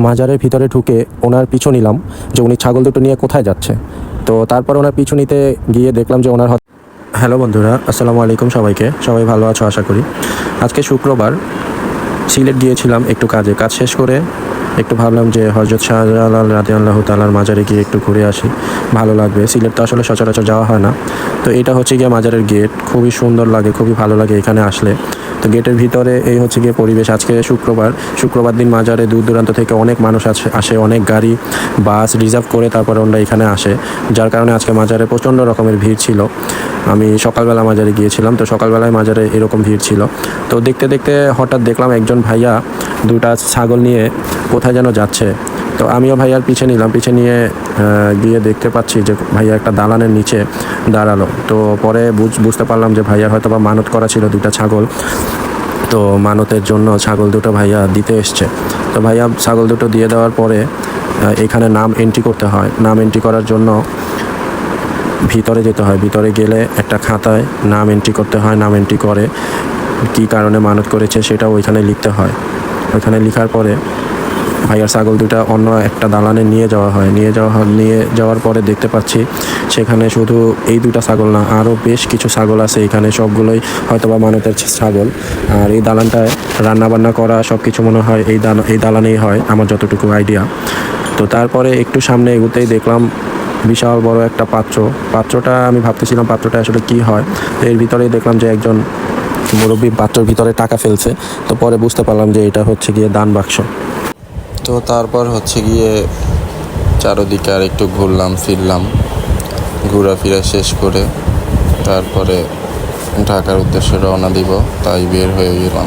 মাজারের ভিতরে ঢুকে ওনার পিছু নিলাম যে উনি ছাগল দুটো নিয়ে কোথায় যাচ্ছে। তো তারপর ওনার পিছু নিতে গিয়ে দেখলাম যে ওনার হ্যালো বন্ধুরা, আসসালামু আলাইকুম সবাইকে। সবাই ভালো আছো আশা করি। আজকে শুক্রবার, সিলেট গিয়েছিলাম একটু কাজ শেষ করে একটু ভাবলাম যে হযরত শাহজালাল রাদিয়াল্লাহু তাআলার মাজারে গিয়ে একটু ঘুরে আসি, ভালো লাগবে। সিলেট তো আসলে সচরাচর যাওয়া হয় না। তো এটা হচ্ছে গিয়ে মাজারের গেট, খুবই সুন্দর লাগে, খুবই ভালো লাগে এখানে আসলে। তো গেটের ভিতরে এই হচ্ছে গিয়ে পরিবেশ। আজকে শুক্রবার দিন মাজারে দূর দূরান্ত থেকে অনেক মানুষ আসে, অনেক গাড়ি বাস রিজার্ভ করে তারপরে ওরা এখানে আসে, যার কারণে আজকে মাজারে প্রচণ্ড রকমের ভিড় ছিল। আমি সকালবেলা মাজারে গিয়েছিলাম, তো সকালবেলায় মাজারে এরকম ভিড় ছিল। তো দেখতে দেখতে হঠাৎ দেখলাম একজন ভাইয়া দুটা ছাগল নিয়ে কোথায় যেন যাচ্ছে। তো আমিও ভাইয়ার পিছে নিয়ে গিয়ে দেখতে পাচ্ছি যে ভাইয়া একটা দালানের নিচে দাঁড়ালো। তো পরে বুঝতে পারলাম যে ভাইয়ার হয়তো বা মানত করা ছিল দুটা ছাগল, তো মানতের জন্য ছাগল দুটো ভাইয়া দিতে এসছে। তো ভাইয়া ছাগল দুটো দিয়ে দেওয়ার পরে এখানে নাম এন্ট্রি করতে হয়। নাম এন্ট্রি করার জন্য ভিতরে যেতে হয়। ভিতরে গেলে একটা খাতায় নাম এন্ট্রি করতে হয়। নাম এন্ট্রি করে কী কারণে মানত করেছে সেটা ওইখানে লিখতে হয়। ওইখানে লেখার পরে ভাইয়ার ছাগল দুটা অন্য একটা দালানে নিয়ে যাওয়ার পরে দেখতে পাচ্ছি সেখানে শুধু এই দুটা ছাগল না, আরও বেশ কিছু ছাগল আছে এখানে। সবগুলোই হয়তো বা মানতের ছাগল। আর এই দালানটায় রান্নাবান্না করা সব কিছু মনে হয় এই দালানেই হয়, আমার যতটুকু আইডিয়া। তো তারপরে একটু সামনে এগোতেই দেখলাম বিশাল বড় একটা পাত্রটা আমি ভাবতেছিলাম পাত্রটা আসলে কি হয়। তো এর ভিতরেই দেখলাম যে একজন মুরব্বী পাত্রের ভিতরে টাকা ফেলছে। তো পরে বুঝতে পারলাম যে এটা হচ্ছে গিয়ে দান বাক্স। তো তারপর হচ্ছে গিয়ে চারদিকে আর একটু ফিরলাম, ঘোরাফেরা শেষ করে তারপরে ঢাকার উদ্দেশ্যে রওনা দিব, তাই বের হয়ে গেলাম।